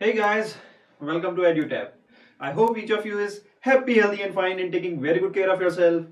Hey guys, welcome to EduTap. I hope each of you is happy, healthy and fine and taking very good care of yourself.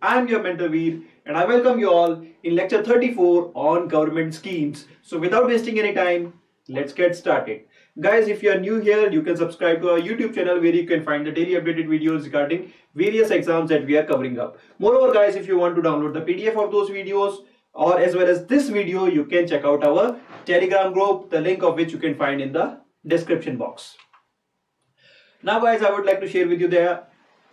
I am your mentor Veer and I welcome you all in lecture 34 on government schemes. So without wasting any time, let's get started. Guys, if you are new here, you can subscribe to our YouTube channel where you can find the daily updated videos regarding various exams that we are covering up. Moreover guys, if you want to download the PDF of those videos or as well as this video, you can check out our Telegram group, the link of which you can find in the description box. Now guys, I would like to share with you the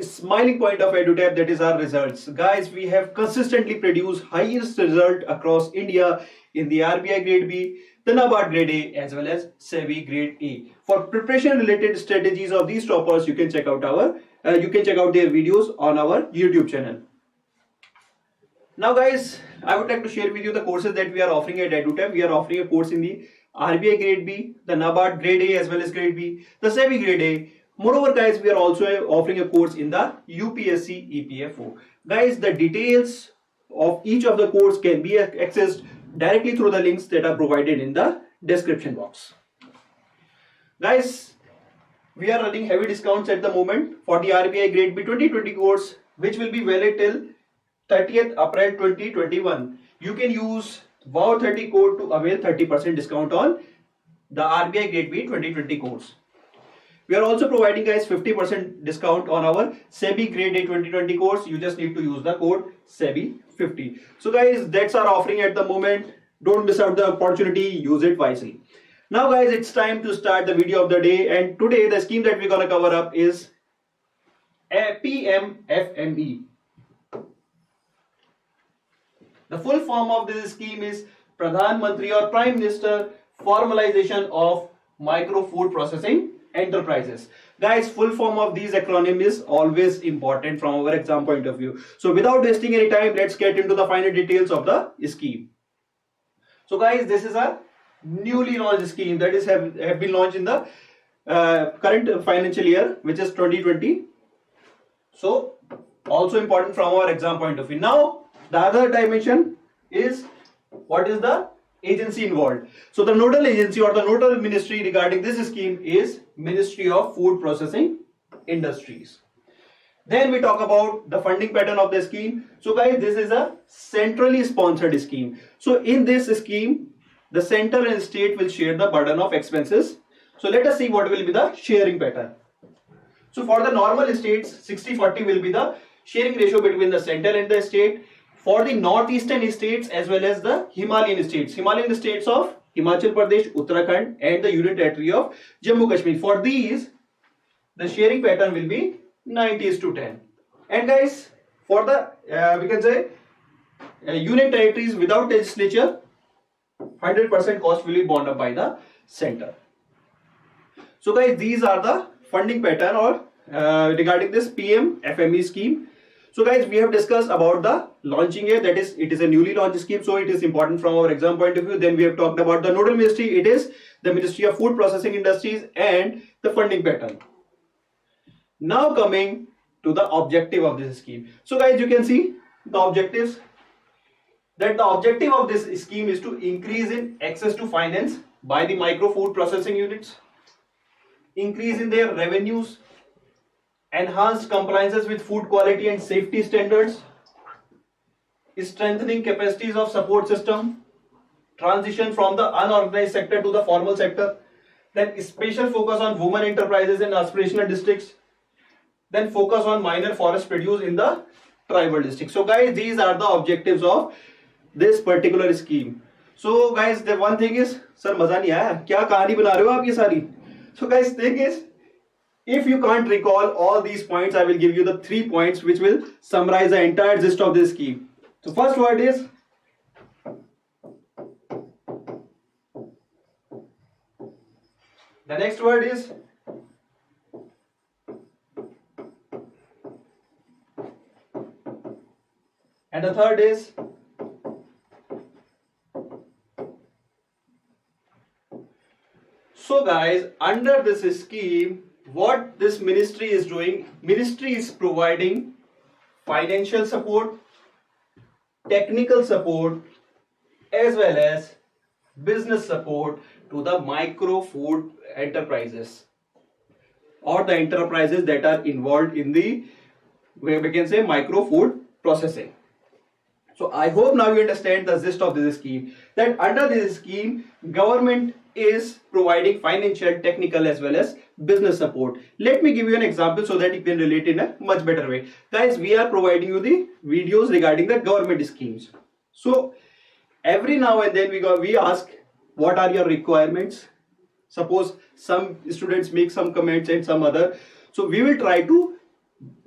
smiling point of EduTap, that is our results. Guys, we have consistently produced highest result across India in the RBI Gr B, the NABARD Gr A as well as SEBI Gr A. For preparation related strategies of these toppers, you can check out their videos on our YouTube channel. Now guys, I would like to share with you the courses that we are offering at EduTap. We are offering a course in the RBI Gr B, the NABARD Gr A as well as Gr B, the SEBI Gr A. Moreover guys, we are also offering a course in the UPSC EPFO. Guys, the details of each of the course can be accessed directly through the links that are provided in the description box. Guys, we are running heavy discounts at the moment for the RBI Gr B 2020 course, which will be valid till 30th April 2021. You can use WOW30 code to avail 30% discount on the RBI Gr B 2020 course. We are also providing guys 50% discount on our SEBI Gr A 2020 course. You just need to use the code SEBI50. So guys, that's our offering at the moment. Don't miss out the opportunity, use it wisely. Now guys, it's time to start the video of the day, and today the scheme that we're gonna cover up is a PMFME. The full form of this scheme is Pradhan Mantri or Prime Minister Formalization of Micro Food Processing Enterprises. Guys, full form of these acronym is always important from our exam point of view. So without wasting any time, let's get into the finer details of the scheme. So guys, this is a newly launched scheme that is have been launched in the current financial year, which is 2020. So also important from our exam point of view. Now the other dimension is what is the agency involved. So the nodal agency or the nodal ministry regarding this scheme is Ministry of Food Processing Industries. Then we talk about the funding pattern of the scheme. So guys, this is a centrally sponsored scheme. So in this scheme, the center and state will share the burden of expenses. So let us see what will be the sharing pattern. So for the normal states, 60-40 will be the sharing ratio between the center and the state. For the northeastern states as well as the Himalayan states of Himachal Pradesh, Uttarakhand and the Union Territory of Jammu Kashmir, for these the sharing pattern will be 90:10. And guys, for the we can say Union Territories without legislature, 100% cost will be borne up by the center. So guys, these are the funding pattern or regarding this PMFME scheme. So guys, we have discussed about the launching year, that is, it is a newly launched scheme, so it is important from our exam point of view. Then we have talked about the nodal ministry, it is the Ministry of Food Processing Industries, and the funding pattern. Now coming to the objective of this scheme. So guys, you can see the objectives, that the objective of this scheme is to increase in access to finance by the micro food processing units, increase in their revenues, enhanced compliances with food quality and safety standards, strengthening capacities of support system, transition from the unorganized sector to the formal sector, then special focus on women enterprises in aspirational districts, then focus on minor forest produce in the tribal districts. So guys, these are the objectives of this particular scheme. So guys, the one thing is, sir maza nahi aaya, kya kahani bana rahe ho aap ye sari? So guys, thing is, if you can't recall all these points, I will give you the 3 points which will summarize the entire gist of this scheme. So first word is the next word is and the third is so guys, under this scheme, what this ministry is doing, ministry is providing financial support, technical support as well as business support to the micro food enterprises or the enterprises that are involved in the, we can say, micro food processing. So I hope now you understand the gist of this scheme, that under this scheme government is providing financial, technical as well as business support. Let me give you an example so that you can relate in a much better way. Guys, we are providing you the videos regarding the government schemes. So every now and then we ask what are your requirements. Suppose some students make some comments and some other. So we will try to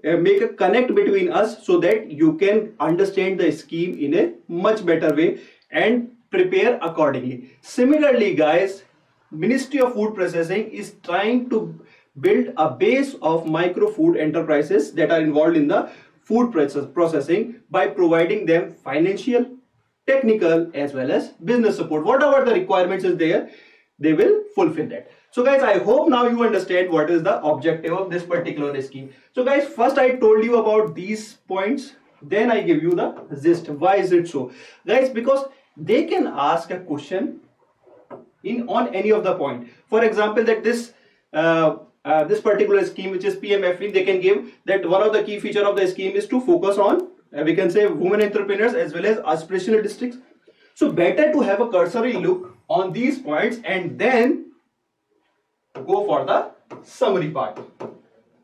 make a connect between us so that you can understand the scheme in a much better way and prepare accordingly. Similarly, guys, Ministry of Food Processing is trying to build a base of micro food enterprises that are involved in the food processing by providing them financial, technical as well as business support. Whatever the requirements is there, they will fulfill that. So guys, I hope now you understand what is the objective of this particular scheme. So guys, first I told you about these points, then I give you the gist. Why is it so? Guys, because they can ask a question on any of the point. For example, that this particular scheme, which is PMFME, they can give that one of the key feature of the scheme is to focus on, we can say, women entrepreneurs as well as aspirational districts. So better to have a cursory look on these points and then go for the summary part.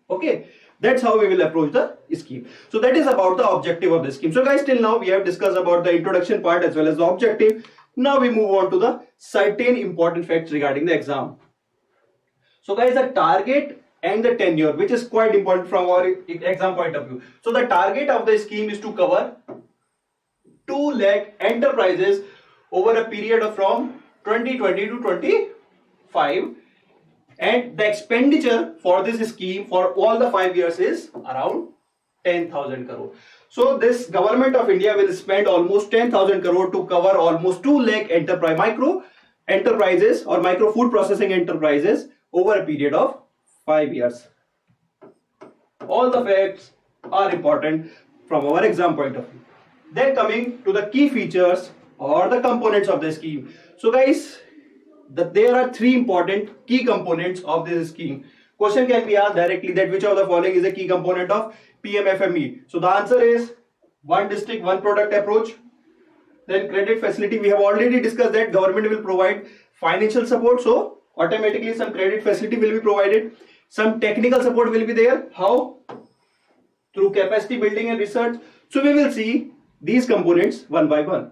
Okay, that's how we will approach the scheme. So that is about the objective of the scheme. So guys, till now we have discussed about the introduction part as well as the objective. Now we move on to the certain important facts regarding the exam. So guys, the target and the tenure, which is quite important from our exam point of view. So the target of the scheme is to cover 2 lakh enterprises over a period of from 2020 to 25, and the expenditure for this scheme for all the 5 years is around 10,000 crore. So this government of India will spend almost 10,000 crore to cover almost 2 lakh micro enterprises or micro food processing enterprises over a period of 5 years. All the facts are important from our exam point of view. Then coming to the key features or the components of the scheme. So guys, there are 3 important key components of this scheme. Question can be asked directly that which of the following is a key component of PMFME. So the answer is one district, one product approach. Then credit facility, we have already discussed that government will provide financial support, so automatically some credit facility will be provided. Some technical support will be there. How? Through capacity building and research. So we will see these components one by one.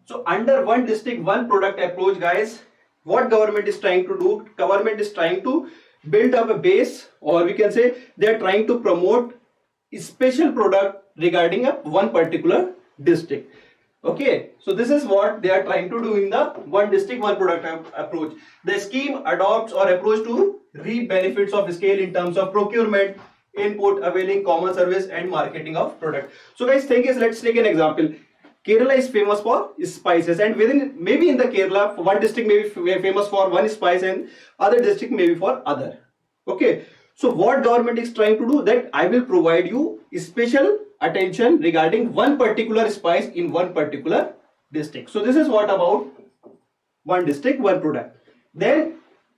So under one district, one product approach, guys, what government is trying to do? Government is trying to build up a base, or we can say they are trying to promote a special product regarding one particular district. Okay, so this is what they are trying to do in the one district, one product approach. The scheme adopts or approach to reap benefits of scale in terms of procurement, input, availing common service and marketing of product. So guys, thing is, let's take an example. Kerala is famous for spices, and within maybe in the Kerala, one district may be famous for one spice and other district may be for other. Okay, so what government is trying to do, that I will provide you special attention regarding one particular spice in one particular district. So this is what about one district, one product. Then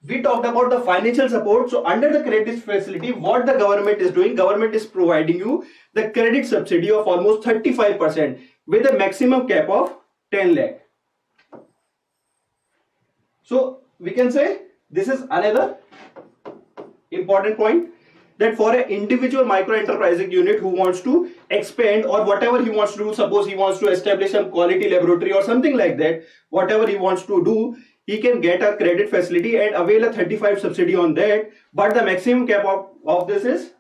we talked about the financial support. So under the credit facility, what the government is doing, government is providing you the credit subsidy of almost 35% with a maximum cap of 10 lakh. So we can say this is another important point, that for an individual micro enterprising unit who wants to expand or whatever he wants to do, suppose he wants to establish some quality laboratory or something like that, whatever he wants to do, he can get a credit facility and avail a 35 subsidy on that, but the maximum cap of this is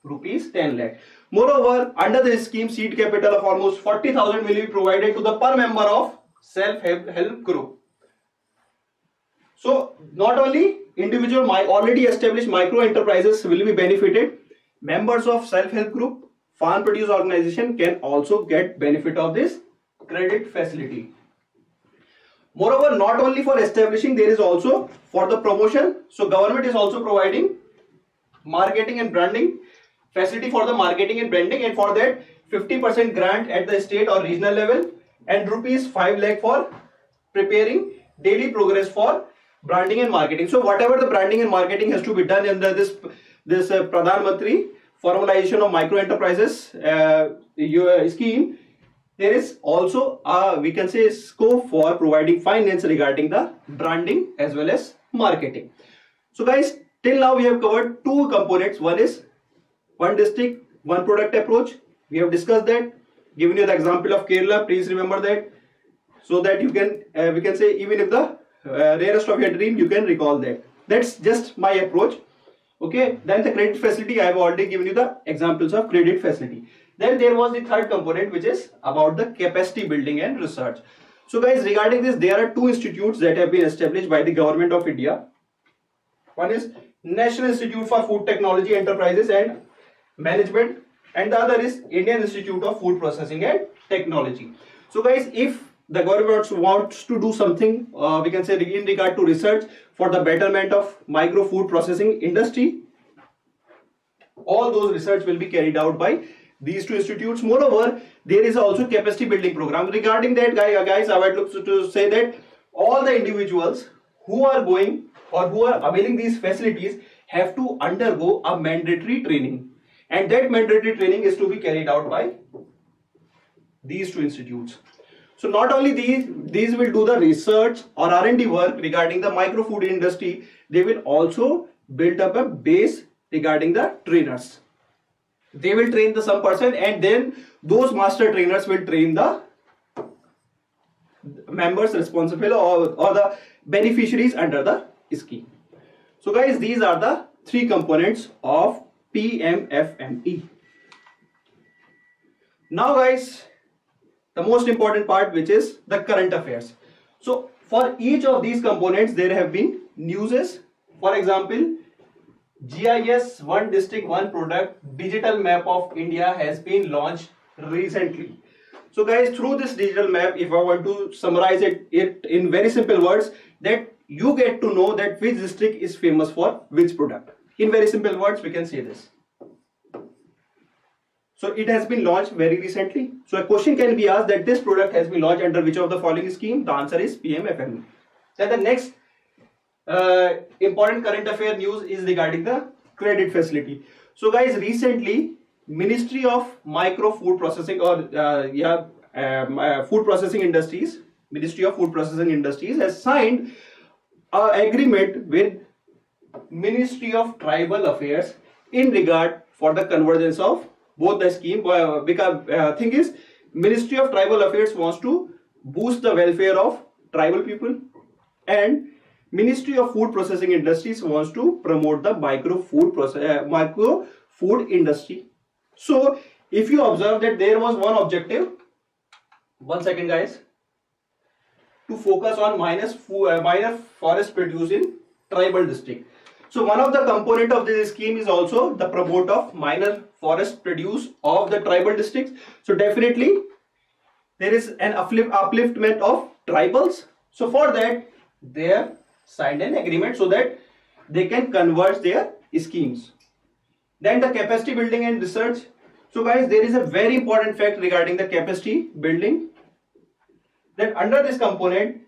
rupees 10 lakh. Moreover, under this scheme, seed capital of almost 40,000 will be provided to the per member of self-help group. So not only individual already established micro enterprises will be benefited, members of self-help group, farm produce organization can also get benefit of this credit facility. Moreover, not only for establishing, there is also for the promotion. So government is also providing marketing and branding facility for the marketing and branding, and for that 50% grant at the state or regional level and rupees 5 lakh for preparing daily progress for branding and marketing. So whatever the branding and marketing has to be done under this Pradhan Mantri formalization of micro enterprises scheme, there is also we can say scope for providing finance regarding the branding as well as marketing. So guys, till now we have covered two components. One is one district, one product approach. We have discussed that, given you the example of Kerala. Please remember that, so that you can we can say, even if the rarest of your dream, you can recall that. That's just my approach. Okay, then the credit facility, I have already given you the examples of credit facility. Then there was the third component, which is about the capacity building and research. So guys, regarding this, there are two institutes that have been established by the Government of India. One is National Institute for Food Technology Enterprises and Management, and the other is Indian Institute of Food Processing and Technology. So guys, if the government wants to do something, we can say in regard to research for the betterment of micro food processing industry, all those research will be carried out by these two institutes. Moreover, there is also capacity building program. Regarding that, guys, I would look to say that all the individuals who are going or who are availing these facilities have to undergo a mandatory training, and that mandatory training is to be carried out by these two institutes. So not only these will do the research or R&D work regarding the micro food industry, they will also build up a base regarding the trainers. They will train the some person, and then those master trainers will train the members responsible or the beneficiaries under the scheme. So guys, these are the three components of PMFME. Now guys, the most important part, which is the current affairs. So for each of these components, there have been newses. For example, GIS One District One Product digital map of India has been launched recently. So guys, through this digital map, if I want to summarize it in very simple words, that you get to know that which district is famous for which product. In very simple words, we can say this. So it has been launched very recently. So a question can be asked that this product has been launched under which of the following scheme? The answer is PMFME. Then the next important current affair news is regarding the credit facility. So guys, recently Ministry of Micro Food Processing Food Processing Industries, Ministry of Food Processing Industries has signed an agreement with Ministry of Tribal Affairs in regard for the convergence of both the scheme, because thing is, Ministry of Tribal Affairs wants to boost the welfare of tribal people, and Ministry of Food Processing Industries wants to promote the micro food industry. So if you observe that there was one objective, one second guys, to focus on minor forest produce in tribal district. So one of the component of this scheme is also the promote of minor forest produce of the tribal districts. So definitely there is an upliftment of tribals. So for that they have signed an agreement so that they can converge their schemes. Then the capacity building and research. So guys, there is a very important fact regarding the capacity building, that under this component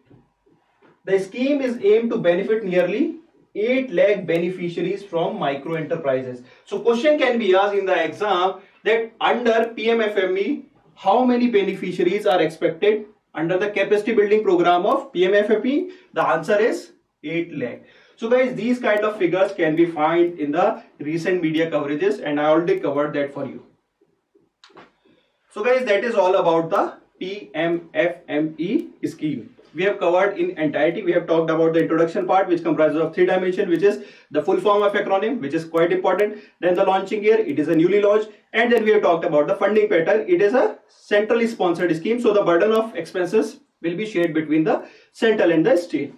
the scheme is aimed to benefit nearly 8 lakh beneficiaries from micro enterprises. So question can be asked in the exam that under PMFME, how many beneficiaries are expected under the capacity building program of PMFME? The answer is 8 lakh. So guys, these kind of figures can be found in the recent media coverages, and I already covered that for you. So guys, that is all about the PMFME scheme. We have covered in entirety. We have talked about the introduction part, which comprises of 3 dimensions, which is the full form of acronym, which is quite important. Then the launching year, it is a newly launched. And then we have talked about the funding pattern. It is a centrally sponsored scheme, so the burden of expenses will be shared between the central and the state.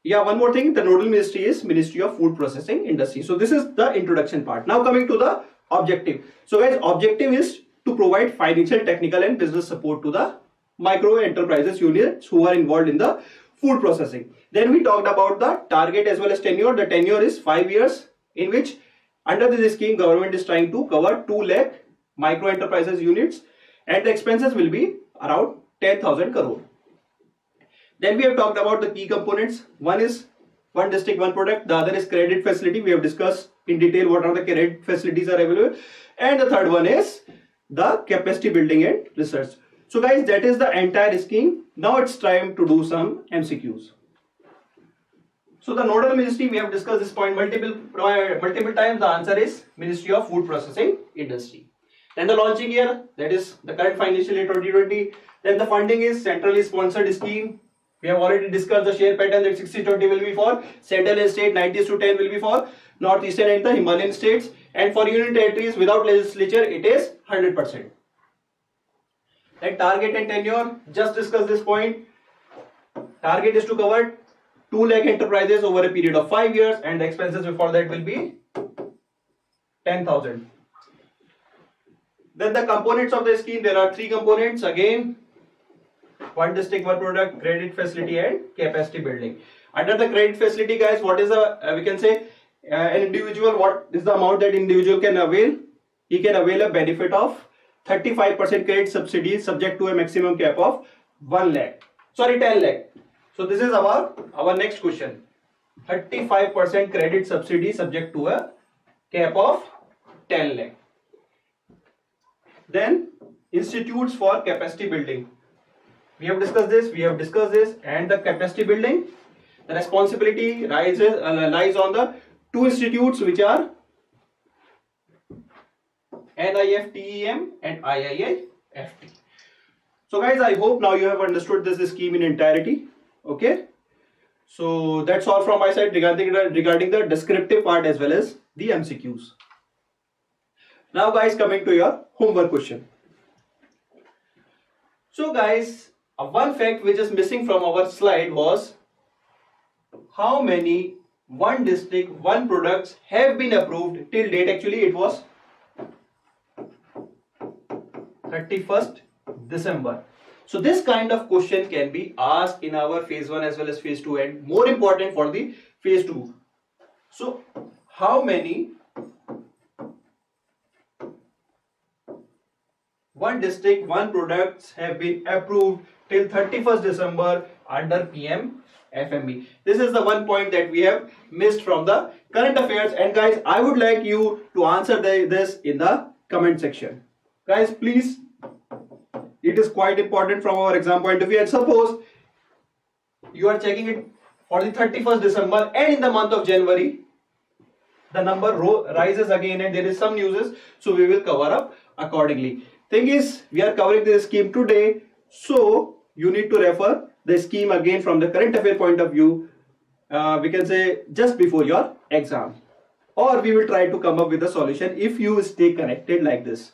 Yeah, one more thing, the nodal ministry is Ministry of Food Processing Industry. So this is the introduction part. Now coming to the objective. So guys, objective is to provide financial, technical and business support to the micro enterprises units who are involved in the food processing. Then we talked about the target as well as tenure. The tenure is 5 years, in which under this scheme government is trying to cover 2 lakh micro enterprises units, and the expenses will be around 10,000 crore. Then we have talked about the key components. One is one district, one product. The other is credit facility. We have discussed in detail what are the credit facilities are available. And the third one is the capacity building and research. So guys, that is the entire scheme. Now it's time to do some MCQs. So the nodal ministry, we have discussed this point multiple times. The answer is Ministry of Food Processing Industry. Then the launching year, that is the current financial year 2020. Then the funding is centrally sponsored scheme. We have already discussed the share pattern that 60-20 will be for central and state, 90-10 will be for northeastern and the Himalayan states, and for union territories without legislature it is 100%. Then target and tenure, just discuss this point. Target is to cover 2 lakh enterprises over a period of 5 years, and the expenses before that will be 10,000. Then the components of the scheme, there are 3 components again. One district, one product, credit facility and capacity building. Under the credit facility, guys, what is the we can say an individual, what is the amount that individual can avail? He can avail a benefit of 35% credit subsidy subject to a maximum cap of 10 lakh. So this is our next question. 35% credit subsidy subject to a cap of 10 lakh. Then institutes for capacity building. We have discussed this, and the capacity building, the responsibility lies on the 2 institutes which are NIFTEM and IIIFT. So guys, I hope now you have understood this scheme in entirety. Okay, so that's all from my side regarding the descriptive part as well as the MCQs. Now guys, coming to your homework question. So guys, one fact which is missing from our slide was how many one district, one products have been approved till date. Actually, it was 31st December. So this kind of question can be asked in our phase 1 as well as phase 2, and more important for the phase 2. So how many one district, one products have been approved till 31st December under PMFME? This is the one point that we have missed from the current affairs. And guys, I would like you to answer this in the comment section. Guys, please, it is quite important from our exam point of view. And suppose you are checking it for the 31st December and in the month of January, the number rises again and there is some news, so we will cover up accordingly. Thing is, we are covering this scheme today, so you need to refer the scheme again from the current affair point of view, we can say just before your exam, or we will try to come up with a solution if you stay connected like this.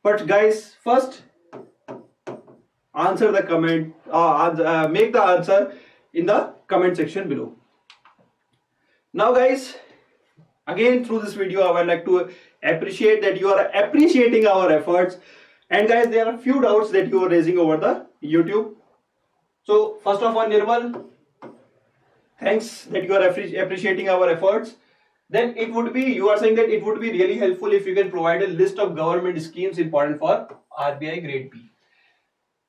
But guys, first answer the comment, make the answer in the comment section below. Now guys, again through this video I would like to appreciate that you are appreciating our efforts. And guys, there are a few doubts that you are raising over the YouTube. So first of all, Nirmal, thanks that you are appreciating our efforts. Then it would be, you are saying that it would be really helpful if you can provide a list of government schemes important for RBI Grade B.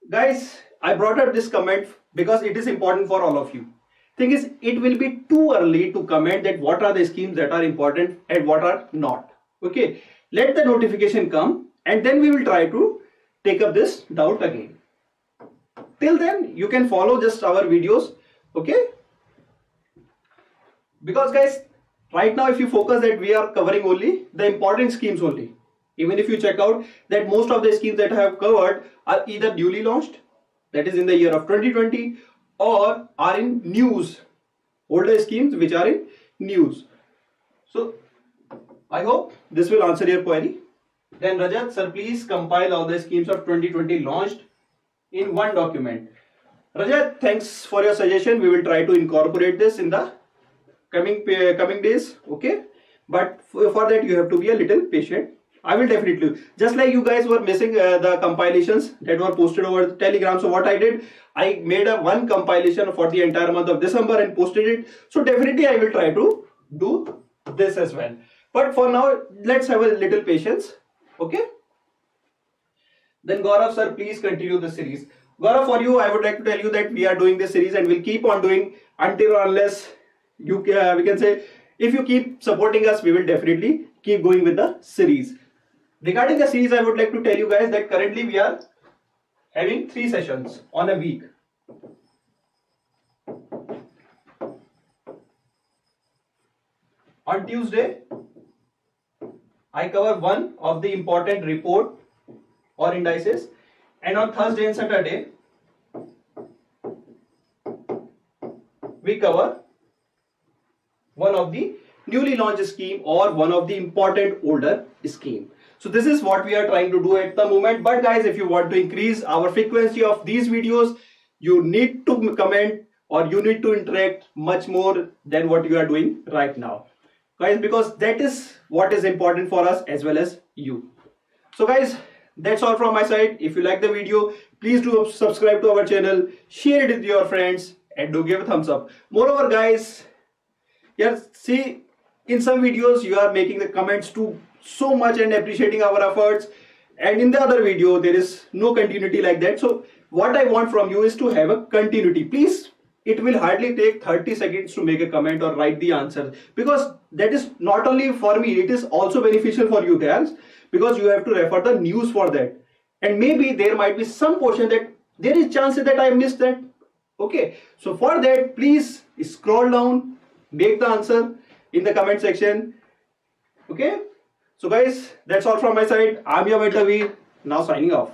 Guys, I brought up this comment because it is important for all of you. Thing is, it will be too early to comment that what are the schemes that are important and what are not. Okay, let the notification come and then we will try to take up this doubt again. Till then, you can follow just our videos. Okay, because guys, right now if you focus that we are covering only the important schemes only. Even if you check out that most of the schemes that I have covered are either newly launched, that is in the year of 2020, or are in news, older schemes which are in news. So I hope this will answer your query. Then Rajat sir, please compile all the schemes of 2020 launched in one document. Rajat, thanks for your suggestion. We will try to incorporate this in the coming days. Okay, but for that you have to be a little patient. I will definitely, just like you guys were missing the compilations that were posted over the Telegram. So what I did, I made one compilation for the entire month of December and posted it. So definitely I will try to do this as well. But for now, let's have a little patience. Okay. Then Gaurav sir, please continue the series. Gaurav, for you, I would like to tell you that we are doing this series and we'll keep on doing until or unless you we can say, if you keep supporting us, we will definitely keep going with the series. Regarding the series, I would like to tell you guys that currently we are having 3 sessions on a week. On Tuesday, I cover one of the important report or indices, and on Thursday and Saturday, we cover one of the newly launched scheme or one of the important older scheme. So this is what we are trying to do at the moment. But guys, if you want to increase our frequency of these videos, you need to comment or you need to interact much more than what you are doing right now, guys, because that is what is important for us as well as you. So guys, that's all from my side. If you like the video, please do subscribe to our channel, share it with your friends, and do give a thumbs up. Moreover guys, yes, see, in some videos you are making the comments too so much and appreciating our efforts, and in the other video there is no continuity like that. So what I want from you is to have a continuity. Please, it will hardly take 30 seconds to make a comment or write the answer, because that is not only for me, it is also beneficial for you guys, because you have to refer the news for that, and maybe there might be some portion that there is chances that I missed that. Okay, so for that, please scroll down, make the answer in the comment section. Okay, so guys, that's all from my side. I'm your mentor V, now signing off.